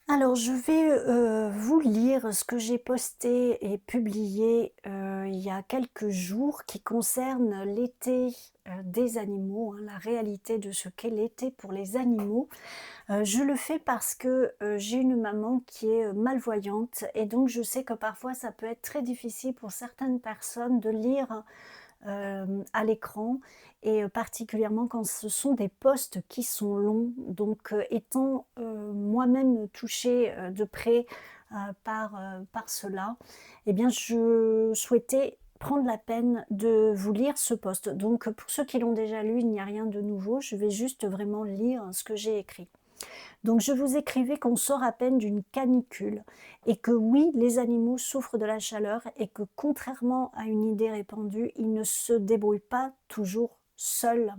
Alors, je vais vous lire ce que j'ai posté et publié il y a quelques jours qui concerne l'été des animaux, hein, la réalité de ce qu'est l'été pour les animaux. Je le fais parce que j'ai une maman qui est malvoyante et donc je sais que parfois ça peut être très difficile pour certaines personnes de lire à l'écran et particulièrement quand ce sont des posts qui sont longs. Donc étant, moi-même touchée, de près, par cela, eh bien je souhaitais prendre la peine de vous lire ce post. Donc pour ceux qui l'ont déjà lu, il n'y a rien de nouveau, je vais juste vraiment lire ce que j'ai écrit. Donc je vous écrivais qu'on sort à peine d'une canicule et que oui, les animaux souffrent de la chaleur et que contrairement à une idée répandue, ils ne se débrouillent pas toujours seuls.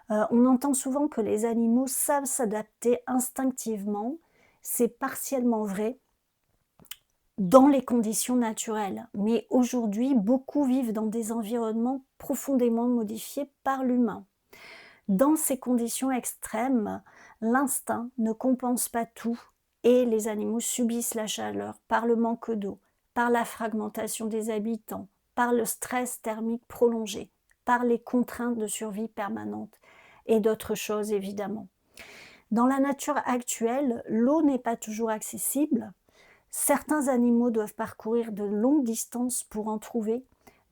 On entend souvent que les animaux savent s'adapter instinctivement. C'est partiellement vrai dans les conditions naturelles. Mais aujourd'hui, beaucoup vivent dans des environnements profondément modifiés par l'humain. Dans ces conditions extrêmes, l'instinct ne compense pas tout et les animaux subissent la chaleur par le manque d'eau, par la fragmentation des habitants, par le stress thermique prolongé, par les contraintes de survie permanentes et d'autres choses évidemment. Dans la nature actuelle, l'eau n'est pas toujours accessible. Certains animaux doivent parcourir de longues distances pour en trouver.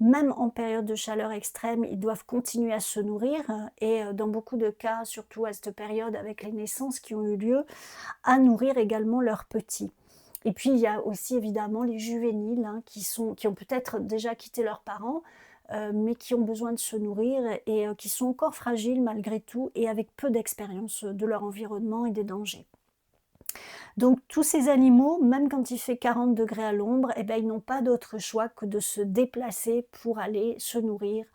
Même en période de chaleur extrême, ils doivent continuer à se nourrir et dans beaucoup de cas, surtout à cette période avec les naissances qui ont eu lieu, à nourrir également leurs petits. Et puis il y a aussi évidemment les juvéniles hein, qui ont peut-être déjà quitté leurs parents, mais qui ont besoin de se nourrir et qui sont encore fragiles malgré tout et avec peu d'expérience de leur environnement et des dangers. Donc tous ces animaux, même quand il fait 40 degrés à l'ombre, eh ben, ils n'ont pas d'autre choix que de se déplacer pour aller se nourrir,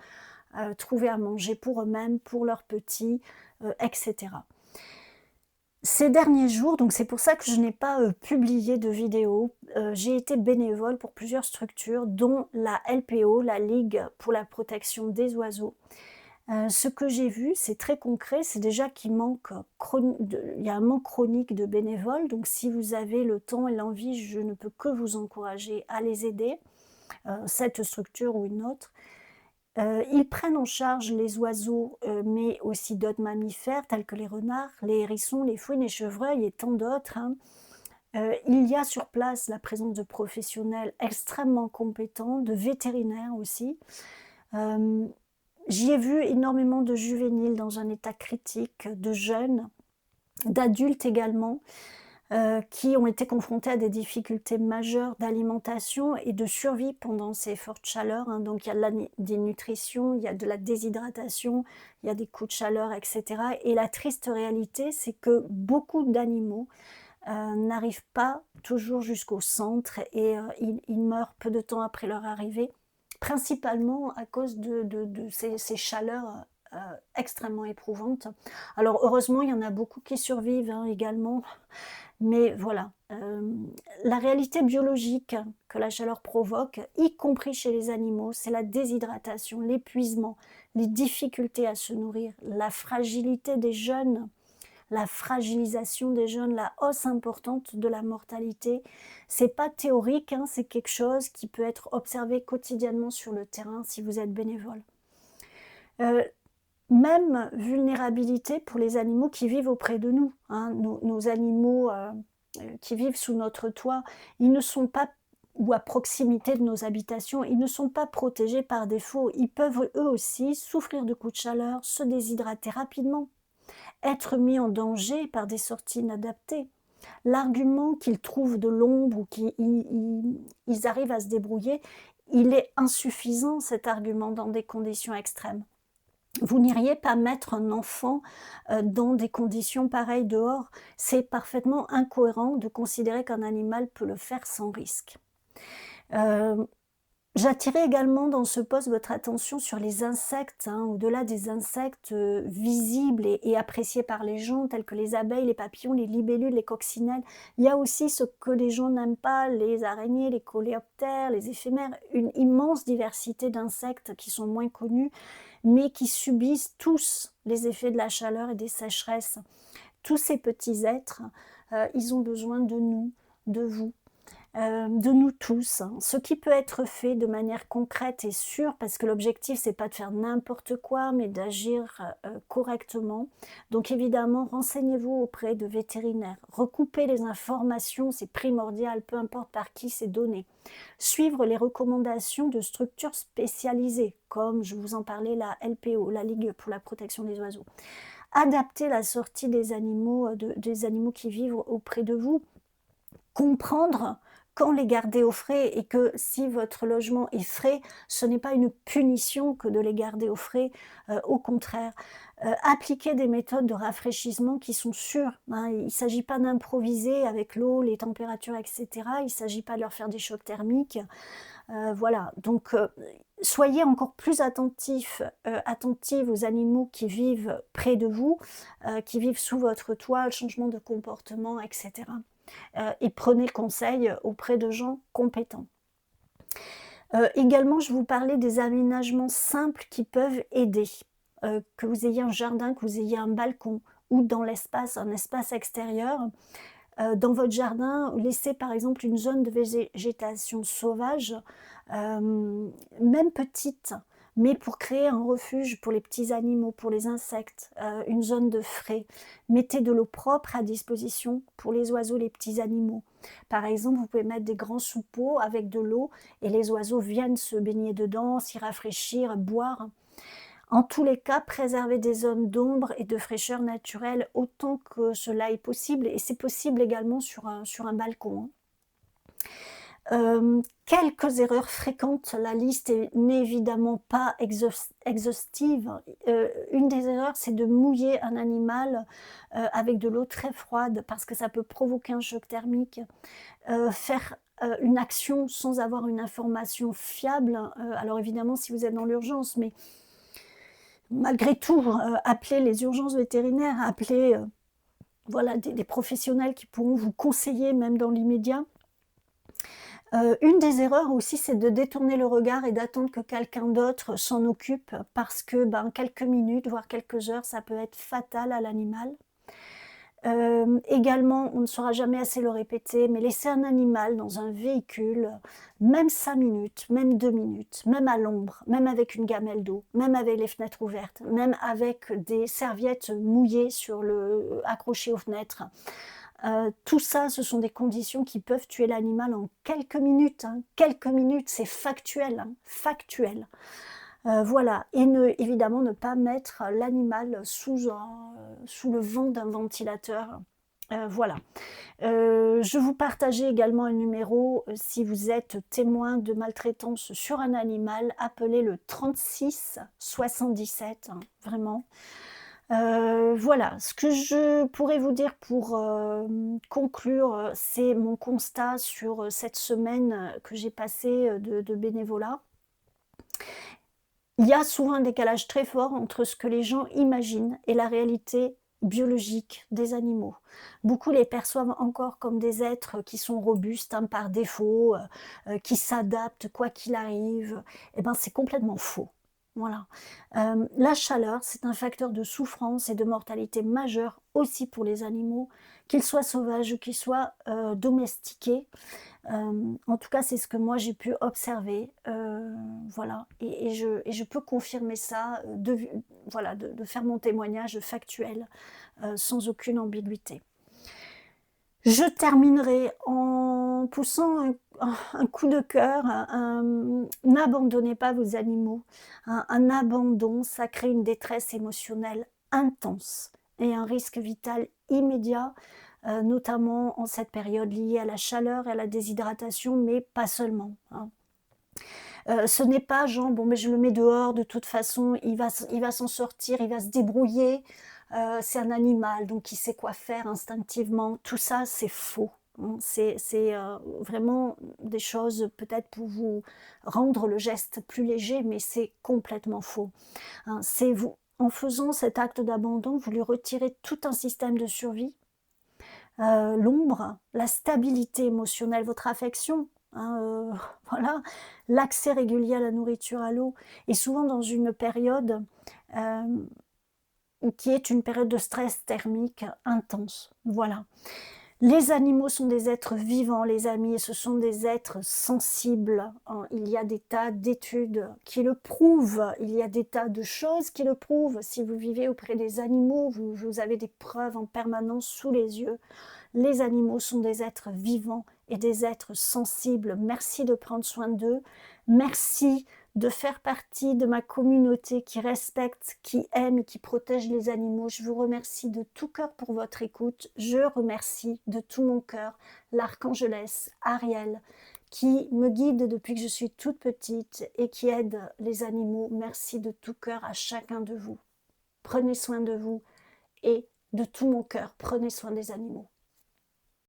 trouver à manger pour eux-mêmes, pour leurs petits, etc. Ces derniers jours, donc c'est pour ça que je n'ai pas publié de vidéo, j'ai été bénévole pour plusieurs structures, dont la LPO, la Ligue pour la protection des oiseaux. Ce que j'ai vu, c'est très concret, c'est déjà qu'il manque il y a un manque chronique de bénévoles, donc si vous avez le temps et l'envie, je ne peux que vous encourager à les aider, cette structure ou une autre. Ils prennent en charge les oiseaux, mais aussi d'autres mammifères tels que les renards, les hérissons, les fouines, les chevreuils et tant d'autres, hein. Il y a sur place la présence de professionnels extrêmement compétents, de vétérinaires aussi. Hem J'y ai vu énormément de juvéniles dans un état critique, de jeunes, d'adultes également, qui ont été confrontés à des difficultés majeures d'alimentation et de survie pendant ces fortes chaleurs, hein. Donc il y a de la dénutrition, il y a de la déshydratation, il y a des coups de chaleur et cetera et la triste réalité, c'est que beaucoup d'animaux, n'arrivent pas toujours jusqu'au centre et ils meurent peu de temps après leur arrivée, principalement à cause de ces chaleurs, extrêmement éprouvantes. Alors heureusement, il y en a beaucoup qui survivent, hein, également, mais voilà, la réalité biologique que la chaleur provoque, y compris chez les animaux, c'est la déshydratation, l'épuisement, les difficultés à se nourrir, la fragilité des jeunes, la fragilisation des jeunes, la hausse importante de la mortalité. C'est pas théorique, hein, c'est quelque chose qui peut être observé quotidiennement sur le terrain si vous êtes bénévole. Heu, Même vulnérabilité pour les animaux qui vivent auprès de nous, hein. Nos animaux, qui vivent sous notre toit, ils ne sont pas ou à proximité de nos habitations, ils ne sont pas protégés par défaut. Ils peuvent eux aussi souffrir de coups de chaleur, se déshydrater rapidement, être mis en danger par des sorties inadaptées. L'argument qu'ils trouvent de l'ombre ou qu'ils arrivent à se débrouiller, il est insuffisant cet argument dans des conditions extrêmes. Vous n'iriez pas mettre un enfant, dans des conditions pareilles dehors. C'est parfaitement incohérent de considérer qu'un animal peut le faire sans risque. Heu J'attirais également dans ce post votre attention sur les insectes, hein, au-delà des insectes visibles et appréciés par les gens, tels que les abeilles, les papillons, les libellules, les coccinelles. Il y a aussi ce que les gens n'aiment pas, les araignées, les coléoptères, les éphémères, une immense diversité d'insectes qui sont moins connus, mais qui subissent tous les effets de la chaleur et des sécheresses. tous ces petits êtres, ils ont besoin de nous, de vous. De nous tous, hein. Ce qui peut être fait de manière concrète et sûre, parce que l'objectif c'est pas de faire n'importe quoi, mais d'agir, correctement. Donc évidemment, renseignez-vous auprès de vétérinaires. Recoupez les informations, c'est primordial, peu importe par qui c'est donné. Suivre les recommandations de structures spécialisées, comme je vous en parlais, la LPO, la Ligue pour la protection des oiseaux. Adapter la sortie des animaux, des animaux qui vivent auprès de vous. Comprendre quand les garder au frais et que si votre logement est frais, ce n'est pas une punition que de les garder au frais, au contraire. Appliquer des méthodes de rafraîchissement qui sont sûres, hein. Il ne s'agit pas d'improviser avec l'eau, les températures et cetera. Il ne s'agit pas de leur faire des chocs thermiques, voilà. Donc soyez encore plus attentifs, attentives aux animaux qui vivent près de vous, qui vivent sous votre toit, le changement de comportement et cetera. Et prenez conseil auprès de gens compétents. Également, je vous parlais des aménagements simples qui peuvent aider. Que vous ayez un jardin, que vous ayez un balcon ou dans l'espace, un espace extérieur. Dans votre jardin, laissez par exemple une zone de végétation sauvage, même petite, mais pour créer un refuge pour les petits animaux, pour les insectes, une zone de frais. Mettez de l'eau propre à disposition pour les oiseaux, les petits animaux. Par exemple, vous pouvez mettre des grands soupeaux avec de l'eau et les oiseaux viennent se baigner dedans, s'y rafraîchir, boire. En tous les cas, préservez des zones d'ombre et de fraîcheur naturelle autant que cela est possible, et c'est possible également sur un balcon, hein. Quelques erreurs fréquentes, la liste n'est évidemment pas exhaustive. Une des erreurs, c'est de mouiller un animal avec de l'eau très froide parce que ça peut provoquer un choc thermique. Faire une action sans avoir une information fiable, alors évidemment si vous êtes dans l'urgence, mais malgré tout, appelez les urgences vétérinaires, appelez voilà, des professionnels qui pourront vous conseiller même dans l'immédiat. Une des erreurs aussi, c'est de détourner le regard et d'attendre que quelqu'un d'autre s'en occupe parce que, ben, quelques minutes, voire quelques heures, ça peut être fatal à l'animal. Également, on ne saura jamais assez le répéter, mais laisser un animal dans un véhicule, même 5 minutes, même 2 minutes, même à l'ombre, même avec une gamelle d'eau, même avec les fenêtres ouvertes, même avec des serviettes mouillées accrochées aux fenêtres. Tout ça, ce sont des conditions qui peuvent tuer l'animal en quelques minutes, hein. Quelques minutes, c'est factuel, hein, factuel. Voilà, et évidemment ne pas mettre l'animal sous le vent d'un ventilateur. Voilà. Je vous partageais également un numéro, si vous êtes témoin de maltraitance sur un animal, appelez le 36 77, hein, vraiment. Voilà, ce que je pourrais vous dire pour, conclure, c'est mon constat sur, cette semaine, que j'ai passée, de bénévolat. Il y a souvent un décalage très fort entre ce que les gens imaginent et la réalité biologique des animaux. Beaucoup les perçoivent encore comme des êtres qui sont robustes, hein, par défaut, qui s'adaptent quoi qu'il arrive. Eh ben, c'est complètement faux. Voilà. La chaleur, c'est un facteur de souffrance et de mortalité majeur aussi pour les animaux, qu'ils soient sauvages ou qu'ils soient domestiqués. En tout cas, c'est ce que moi j'ai pu observer, voilà, et je peux confirmer ça, voilà, de faire mon témoignage factuel, sans aucune ambiguïté. Je terminerai en poussant un coup de cœur, n'abandonnez pas vos animaux. Un abandon, ça crée une détresse émotionnelle intense et un risque vital immédiat, notamment en cette période liée à la chaleur et à la déshydratation, mais pas seulement, hein. Ce n'est pas genre: «Bon, mais je le mets dehors, de toute façon, il va s'en sortir, il va se débrouiller, c'est un animal, donc il sait quoi faire instinctivement». Tout ça, c'est faux, hein. C'est vraiment des choses peut-être pour vous rendre le geste plus léger, mais c'est complètement faux, hein. C'est vous en faisant cet acte d'abandon, vous lui retirez tout un système de survie, l'ombre, la stabilité émotionnelle, votre affection, hein, voilà, l'accès régulier à la nourriture, à l'eau, et souvent dans une période, hem, qui est une période de stress thermique intense. Voilà. Les animaux sont des êtres vivants, les amis, et ce sont des êtres sensibles, hein. Il y a des tas d'études qui le prouvent, il y a des tas de choses qui le prouvent. Si vous vivez auprès des animaux, vous avez des preuves en permanence sous les yeux. Les animaux sont des êtres vivants et des êtres sensibles. Merci de prendre soin d'eux. Merci de faire partie de ma communauté qui respecte, qui aime et qui protège les animaux. Je vous remercie de tout cœur pour votre écoute. Je remercie de tout mon cœur l'archangelesse Ariel qui me guide depuis que je suis toute petite et qui aide les animaux. Merci de tout cœur à chacun de vous. Prenez soin de vous et de tout mon cœur, prenez soin des animaux.